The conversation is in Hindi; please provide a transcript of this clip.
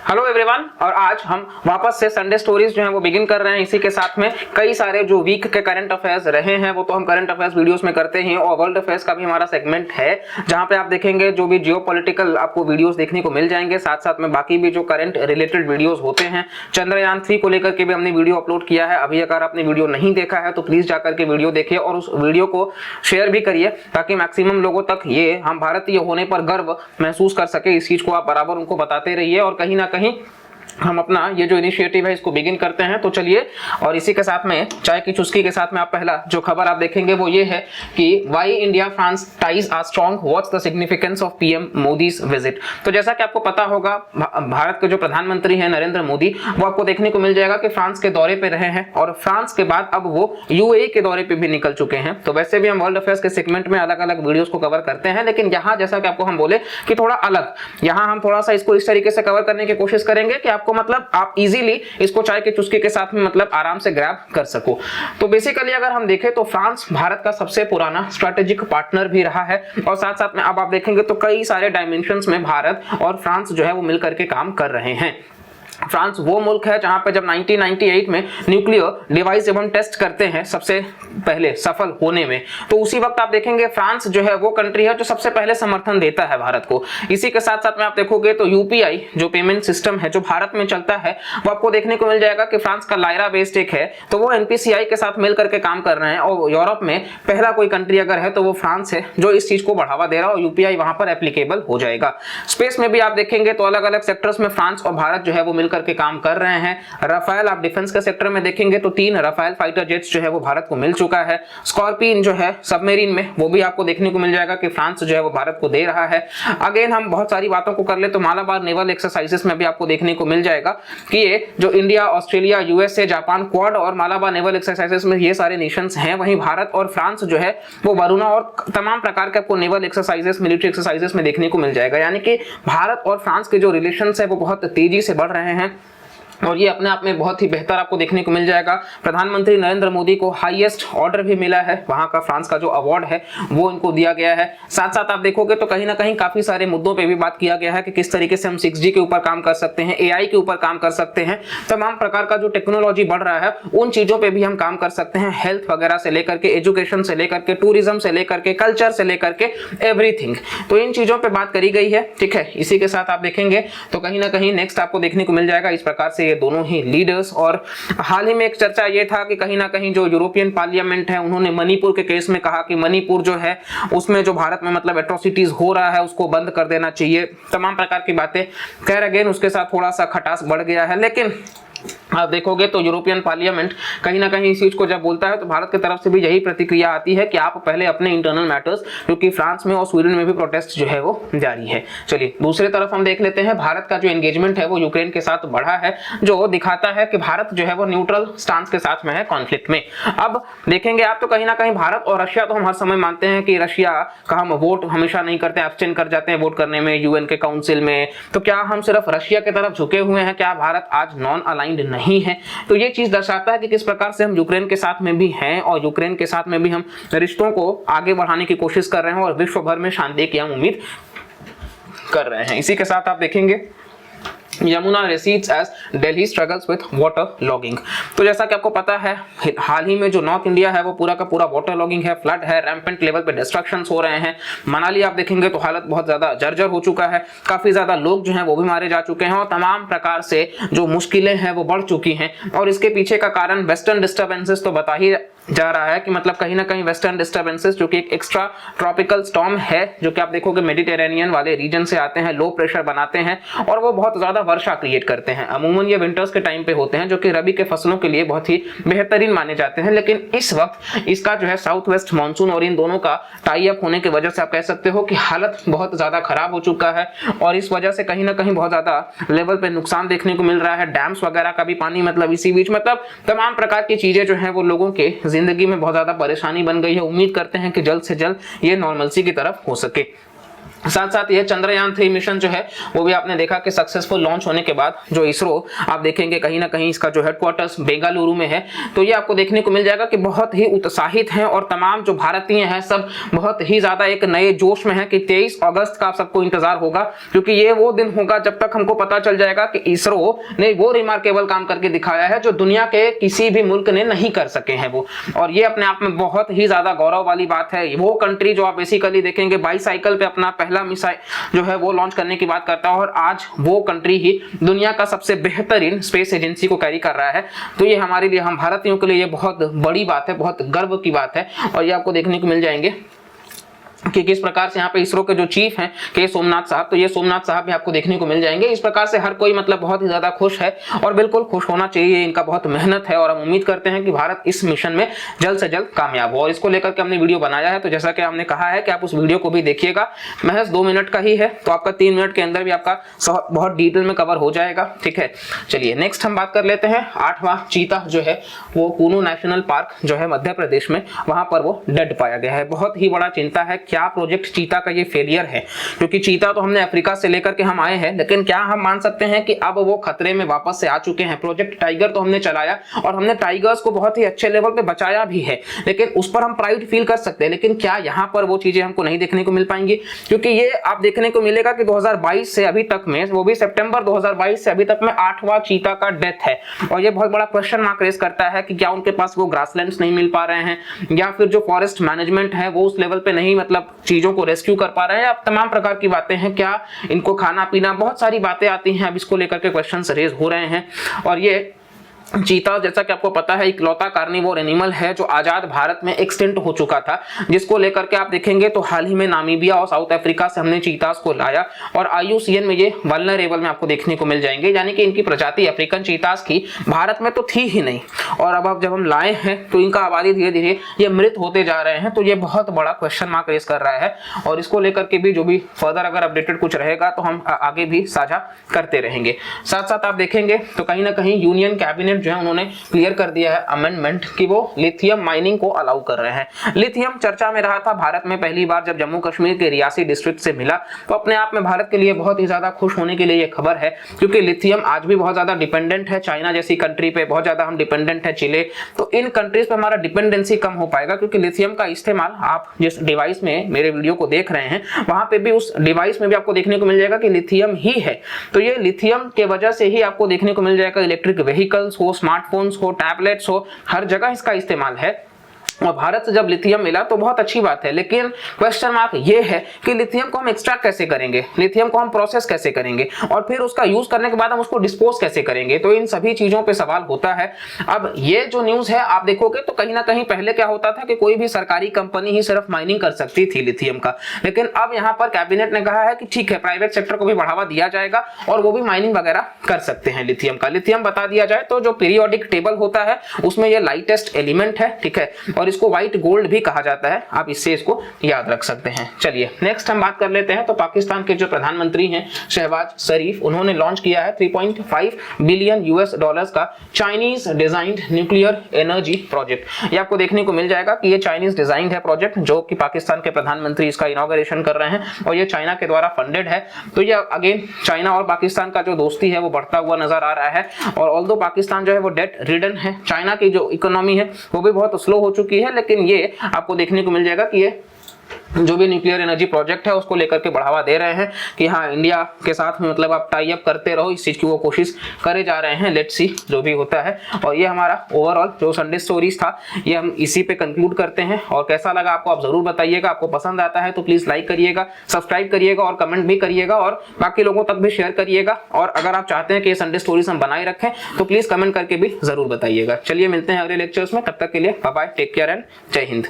हेलो एवरीवन, और आज हम वापस से संडे स्टोरीज जो है वो बिगिन कर रहे हैं। इसी के साथ में कई सारे जो वीक के करंट अफेयर्स रहे हैं वो तो हम करंट अफेयर्स वीडियोस में करते हैं, और वर्ल्ड अफेयर्स का भी हमारा सेगमेंट है जहां पे आप देखेंगे जो भी जियोपॉलिटिकल आपको वीडियोस देखने को मिल जाएंगे। साथ साथ में बाकी भी जो करंट रिलेटेड वीडियोस होते हैं, चंद्रयान 3 को लेकर के भी हमने वीडियो अपलोड किया है। अभी अगर आपने वीडियो नहीं देखा है तो प्लीज जाकर के वीडियो देखिए और उस वीडियो को शेयर भी करिए ताकि मैक्सिमम लोगों तक ये हम भारतीय होने पर गर्व महसूस कर सके। इस चीज को आप बराबर उनको बताते रहिए और कहीं ना कहीं हम अपना ये जो इनिशिएटिव है इसको बिगिन करते हैं। तो चलिए, और इसी के साथ में चाय की चुस्की के साथ में आप पहला जो खबर आप देखेंगे वो ये है कि why India France ties are strong, what's the significance of PM Modi's visit. तो जैसा कि आपको पता होगा, भारत के जो प्रधानमंत्री हैं नरेंद्र मोदी, वो आपको देखने को मिल जाएगा कि फ्रांस के दौरे पे रहे हैं और फ्रांस के बाद अब वो यूएई के दौरे पे भी निकल चुके हैं। तो वैसे भी हम वर्ल्ड अफेयर्स के सेगमेंट में अलग अलग वीडियोस को कवर करते हैं, लेकिन यहाँ जैसा कि आपको हम बोले कि थोड़ा अलग, यहाँ हम थोड़ा सा इसको इस तरीके से कवर करने की कोशिश करेंगे कि आपको मतलब आप इजीली इसको चाय के चुस्की के साथ में मतलब आराम से ग्रैब कर सको। तो बेसिकली अगर हम देखें तो फ्रांस भारत का सबसे पुराना स्ट्रेटेजिक पार्टनर भी रहा है, और साथ साथ में अब आप देखेंगे तो कई सारे डायमेंशंस में भारत और फ्रांस जो है वो मिलकर के काम कर रहे हैं। फ्रांस वो मुल्क है जहां पे जब 1998 में न्यूक्लियर डिवाइस जब हम टेस्ट करते हैं सबसे पहले सफल होने में, तो उसी वक्त आप देखेंगे फ्रांस जो है वो कंट्री है जो सबसे पहले समर्थन देता है भारत को। इसी के साथ साथ में आप देखोगे तो यूपीआई जो पेमेंट सिस्टम है जो भारत में चलता है वो आपको देखने को मिल जाएगा कि फ्रांस का लायरा बेस्ड एक है, तो वो एनपीसीआई के साथ मिल करके काम कर रहे हैं। और यूरोप में पहला कोई कंट्री अगर है तो वो फ्रांस है जो इस चीज को बढ़ावा दे रहा है और यूपीआई वहां पर एप्लीकेबल हो जाएगा। स्पेस में भी आप देखेंगे तो अलग अलग सेक्टर्स में फ्रांस और भारत जो है वो करके काम कर रहे हैं। राफेल आप डिफेंस के सेक्टर में देखेंगे तो 3 राफेल फाइटर जेट्स जो है वो भारत को मिल चुका है। स्कॉर्पियन जो है सबमरीन में वो भी आपको देखने को मिल जाएगा कि फ्रांस जो है वो भारत को दे रहा है। अगेन हम बहुत सारी बातों को कर ले तो मालाबार नेवल एक्सरसाइजेस में भी आपको देखने को मिल जाएगा कि ये जो India, Australia, USA, Japan, quad और मालाबार नेवल एक्सरसाइजेस में ये सारे नेशंस हैं। वहीं भारत और फ्रांस जो है वो वरुणा और तमाम प्रकार के आपको नेवल एक्सरसाइजेस, मिलिट्री एक्सरसाइजेस में देखने को मिल जाएगा। यानी कि भारत और फ्रांस के जो रिलेशंस है वो बहुत तेजी से बढ़ रहे हैं और ये अपने आप में बहुत ही बेहतर आपको देखने को मिल जाएगा। प्रधानमंत्री नरेंद्र मोदी को हाईएस्ट ऑर्डर भी मिला है, वहां का फ्रांस का जो अवार्ड है वो इनको दिया गया है। साथ साथ आप देखोगे तो कहीं ना कहीं काफी सारे मुद्दों पे भी बात किया गया है कि किस तरीके से हम 6G के ऊपर काम कर सकते हैं, एआई के ऊपर काम कर सकते हैं, तमाम प्रकार का जो टेक्नोलॉजी बढ़ रहा है उन चीजों पर भी हम काम कर सकते हैं। हेल्थ वगैरह से लेकर के, एजुकेशन से लेकर के, टूरिज्म से लेकर के, कल्चर से लेकर के, एवरीथिंग। तो इन चीजों पर बात करी गई है, ठीक है। इसी के साथ आप देखेंगे तो कहीं ना कहीं नेक्स्ट आपको देखने को मिल जाएगा इस प्रकार से ये दोनों ही लीडर्स। और हाल ही में एक चर्चा ये था कि कहीं ना कहीं जो यूरोपियन पार्लियामेंट है उन्होंने मणिपुर के केस में कहा कि मणिपुर जो है उसमें जो भारत में मतलब एट्रोसिटीज हो रहा है उसको बंद कर देना चाहिए, तमाम प्रकार की बातें। खैर अगेन उसके साथ थोड़ा सा खटास बढ़ गया है, लेकिन आप देखोगे तो यूरोपियन पार्लियामेंट कहीं ना कहीं इस चीज को जब बोलता है तो भारत की तरफ से भी यही प्रतिक्रिया आती है कि आप पहले अपने इंटरनल मैटर्स, क्योंकि फ्रांस में और स्वीडन में भी प्रोटेस्ट जो है वो जारी है। चलिए दूसरी तरफ हम देख लेते हैं भारत का जो एंगेजमेंट है वो यूक्रेन के साथ बढ़ा है, जो दिखाता है कि भारत जो है वो न्यूट्रल स्टांस के साथ में है कॉन्फ्लिक्ट में। अब देखेंगे आप तो कहीं ना कहीं भारत और रशिया तो हम हर समय मानते हैं कि रशिया का हम वोट हमेशा नहीं करते, एब्सटेन कर जाते हैं वोट करने में यूएन के काउंसिल में। तो क्या हम सिर्फ रशिया की तरफ झुके हुए हैं? क्या भारत आज नॉन अलाइंड नहीं है? तो ये चीज दर्शाता है कि किस प्रकार से हम यूक्रेन के साथ में भी हैं और यूक्रेन के साथ में भी हम रिश्तों को आगे बढ़ाने की कोशिश कर रहे हैं और विश्व भर में शांति की हम उम्मीद कर रहे हैं। इसी के साथ आप देखेंगे Yamuna recedes as Delhi struggles with water logging। तो जैसा कि आपको पता है हाल ही में जो नॉर्थ इंडिया है वो पूरा का पूरा वाटर लॉगिंग है, फ्लड है, रैम्पेंट लेवल पे डिस्ट्रक्शंस हो रहे हैं। मनाली आप देखेंगे तो हालत बहुत ज्यादा जर्जर हो चुका है, काफी ज्यादा लोग जो हैं वो भी मारे जा चुके हैं और तमाम प्रकार से जो मुश्किलें हैं वो बढ़ चुकी हैं। और इसके पीछे का कारण वेस्टर्न डिस्टर्बेंसेस तो बता ही जा रहा है कि मतलब कहीं ना कहीं वेस्टर्न डिस्टर्बेंसेस जो कि एक एक्स्ट्रा ट्रॉपिकल स्टॉर्म है जो कि आप देखोगे मेडिटेरेनियन वाले रीजन से आते हैं, लो प्रेशर बनाते हैं और वो बहुत ज्यादा वर्षा क्रिएट करते हैं। अमूमन ये विंटर्स के टाइम पे होते हैं जो कि रबी के फसलों के लिए बहुत ही बेहतरीन माने जाते हैं, लेकिन इस वक्त इसका जो है साउथ वेस्ट मानसून और इन दोनों का टाई अप होने की वजह से आप कह सकते हो कि हालत बहुत ज्यादा खराब हो चुका है और इस वजह से कहीं ना कहीं बहुत ज्यादा लेवल पे नुकसान देखने को मिल रहा है। डैम्स वगैरह का भी पानी मतलब इसी बीच मतलब तमाम प्रकार की चीजें जो है वो लोगों के जिंदगी में बहुत ज्यादा परेशानी बन गई है। उम्मीद करते हैं कि जल्द से जल्द ये नॉर्मलसी की तरफ हो सके। साथ साथ ये चंद्रयान 3 मिशन जो है वो भी आपने देखा कि सक्सेसफुल लॉन्च होने के बाद जो इसरो आप देखेंगे कहीं ना कहीं इसका जो हेडक्वार्टर्स बेंगलुरु में है, तो ये आपको देखने को मिल जाएगा कि बहुत ही उत्साहित हैं और तमाम जो भारतीय हैं सब बहुत ही ज्यादा एक नए जोश में है कि 23 अगस्त का आप सबको इंतजार होगा, क्योंकि ये वो दिन होगा जब तक हमको पता चल जाएगा कि इसरो ने वो रिमार्केबल काम करके दिखाया है जो दुनिया के किसी भी मुल्क ने नहीं कर सके हैं वो। और ये अपने आप में बहुत ही ज्यादा गौरव वाली बात है। वो कंट्री जो आप बेसिकली देखेंगे बाईसाइकिल पे अपना पहला मिसाइल जो है वो लॉन्च करने की बात करता है और आज वो कंट्री ही दुनिया का सबसे बेहतरीन स्पेस एजेंसी को कैरी कर रहा है। तो ये हमारे लिए, हम भारतीयों के लिए ये बहुत बड़ी बात है, बहुत गर्व की बात है। और ये आपको देखने को मिल जाएंगे कि किस प्रकार से यहाँ पे इसरो के जो चीफ हैं के सोमनाथ साहब, तो ये सोमनाथ साहब भी आपको देखने को मिल जाएंगे। इस प्रकार से हर कोई मतलब बहुत ही ज्यादा खुश है और बिल्कुल खुश होना चाहिए, इनका बहुत मेहनत है और हम उम्मीद करते हैं कि भारत इस मिशन में जल्द से जल्द कामयाब हो। और इसको लेकर के हमने वीडियो बनाया है, तो जैसा कि हमने कहा है कि आप उस वीडियो को भी देखिएगा, महज 2 मिनट का ही है, तो आपका 3 मिनट के अंदर भी आपका बहुत डिटेल में कवर हो जाएगा। ठीक है, चलिए नेक्स्ट हम बात कर लेते हैं। 8वां चीता जो है वो कूनू नेशनल पार्क जो है मध्य प्रदेश में, वहां पर वो डेड पाया गया है। बहुत ही बड़ा चिंता है, क्या प्रोजेक्ट चीता का ये फेलियर है, क्योंकि चीता तो हमने अफ्रीका से लेकर के हम आए हैं, लेकिन क्या हम मान सकते हैं कि अब वो खतरे में वापस से आ चुके हैं। प्रोजेक्ट टाइगर तो हमने चलाया और हमने टाइगर्स को बहुत ही अच्छे लेवल पे बचाया भी है, लेकिन उस पर हम प्राइड फील कर सकते हैं, लेकिन क्या यहाँ पर वो चीजें हमको नहीं देखने को मिल पाएंगी, क्योंकि ये आप देखने को मिलेगा कि 2022 से अभी तक में, वो भी सितंबर 2022 से अभी तक में 8वां चीता का डेथ है। और ये बहुत बड़ा क्वेश्चन मार्क रेज करता है कि क्या उनके पास वो ग्रासलैंड्स नहीं मिल पा रहे हैं, या फिर जो फॉरेस्ट मैनेजमेंट है वो उस लेवल पे नहीं मतलब चीजों को रेस्क्यू कर पा रहे हैं। अब तमाम प्रकार की बातें हैं, क्या इनको खाना पीना, बहुत सारी बातें आती हैं। अब इसको लेकर के क्वेश्चंस रेज हो रहे हैं। और ये चीता जैसा कि आपको पता है इकलौता कार्निवोर एनिमल है जो आजाद भारत में एक्सटिंक्ट हो चुका था, जिसको लेकर के आप देखेंगे तो हाल ही में नामीबिया और साउथ अफ्रीका से हमने चीतास को लाया और IUCN में ये वल्नरेबल में आपको देखने को मिल जाएंगे, यानी कि इनकी प्रजाति अफ्रीकन चीतास की भारत में तो थी ही नहीं, और अब जब हम लाए हैं तो इनका आबादी धीरे धीरे ये मृत होते जा रहे हैं। तो ये बहुत बड़ा क्वेश्चन मार्क रेस कर रहा है और इसको लेकर के भी जो भी फर्दर अगर अपडेटेड कुछ रहेगा तो हम आगे भी साझा करते रहेंगे। साथ साथ आप देखेंगे तो कहीं ना कहीं यूनियन कैबिनेट जो है उन्होंने क्लियर कर दिया है अमेंडमेंट कि वो लिथियम माइनिंग को अलाउ कर रहे हैं। लिथियम चर्चा में रहा था भारत में पहली बार जब जम्मू कश्मीर के रियासी डिस्ट्रिक्ट से मिला, तो अपने आप में भारत के लिए बहुत ही ज्यादा खुश होने के लिए ये खबर है, क्योंकि लिथियम आज भी बहुत ज्यादा डिपेंडेंट है चाइना जैसी कंट्री पे, बहुत ज्यादा हम डिपेंडेंट है चिले, तो इन कंट्रीज पे हमारा डिपेंडेंसी कम हो पाएगा, क्योंकि लिथियम का इस्तेमाल आप जिस डिवाइस में मेरे वीडियो को देख रहे हैं वहां पे भी उस डिवाइस में भी आपको देखने को मिल जाएगा कि लिथियम ही है। तो ये लिथियम के वजह से ही आपको देखने को मिल जाएगा इलेक्ट्रिक व्हीकल्स हो, स्मार्टफोन्स हो, टैबलेट्स हो, हर जगह इसका इस्तेमाल है। और भारत से जब लिथियम मिला तो बहुत अच्छी बात है, लेकिन क्वेश्चन मार्क ये है कि लिथियम को हम एक्सट्रैक्ट कैसे करेंगे, लिथियम को हम प्रोसेस कैसे करेंगे और फिर उसका यूज करने के बाद हम उसको डिस्पोज कैसे करेंगे। तो इन सभी चीजों पे सवाल होता है। अब ये जो न्यूज है आप देखोगे तो कहीं ना कहीं पहले क्या होता था कि कोई भी सरकारी कंपनी ही सिर्फ माइनिंग कर सकती थी लिथियम का, लेकिन अब यहाँ पर कैबिनेट ने कहा है कि ठीक है प्राइवेट सेक्टर को भी बढ़ावा दिया जाएगा और वो भी माइनिंग वगैरह कर सकते हैं लिथियम का। लिथियम बता दिया जाए तो जो पीरियोडिक टेबल होता है उसमें ये लाइटेस्ट एलिमेंट है, ठीक है, और इसको व्हाइट गोल्ड भी कहा जाता है, आप इससे इसको याद रख सकते हैं। चलिए नेक्स्ट हम बात कर लेते हैं। तो पाकिस्तान के जो प्रधानमंत्री हैं शहबाज शरीफ, उन्होंने लॉन्च किया है 3.5 बिलियन US$ का Chinese designed nuclear energy project. ये आपको देखने को मिल जाएगा कि ये चाइनीज डिजाइंड है प्रोजेक्ट, जो कि पाकिस्तान के प्रधानमंत्री इसका इनॉग्रेशन कर रहे हैं और ये चाइना के द्वारा फंडेड है। तो ये अगेन चाइना और पाकिस्तान का जो दोस्ती है वो बढ़ता हुआ नजर आ रहा है। और ऑल्दो पाकिस्तान जो है वो डेट रिडन है, चाइना की जो इकोनॉमी है वो भी बहुत स्लो हो चुकी है, लेकिन ये आपको देखने को मिल जाएगा कि ये जो भी न्यूक्लियर एनर्जी प्रोजेक्ट है उसको लेकर के बढ़ावा दे रहे हैं कि हाँ इंडिया के साथ में मतलब आप टाई अप करते रहो, इस चीज की वो कोशिश करे जा रहे हैं। लेट्स सी जो भी होता है। और ये हमारा ओवरऑल जो संडे स्टोरीज था ये हम इसी पे कंक्लूड करते हैं। और कैसा लगा आपको आप जरूर बताइएगा, आपको पसंद आता है तो प्लीज लाइक करिएगा, सब्सक्राइब करिएगा और कमेंट भी करिएगा और बाकी लोगों तक भी शेयर करिएगा। और अगर आप चाहते हैं कि ये संडे स्टोरीज हम बनाए रखें तो प्लीज कमेंट करके भी जरूर बताइएगा। चलिए मिलते हैं अगले लेक्चर्स में, तब तक के लिए bye bye, take care and जय हिंद।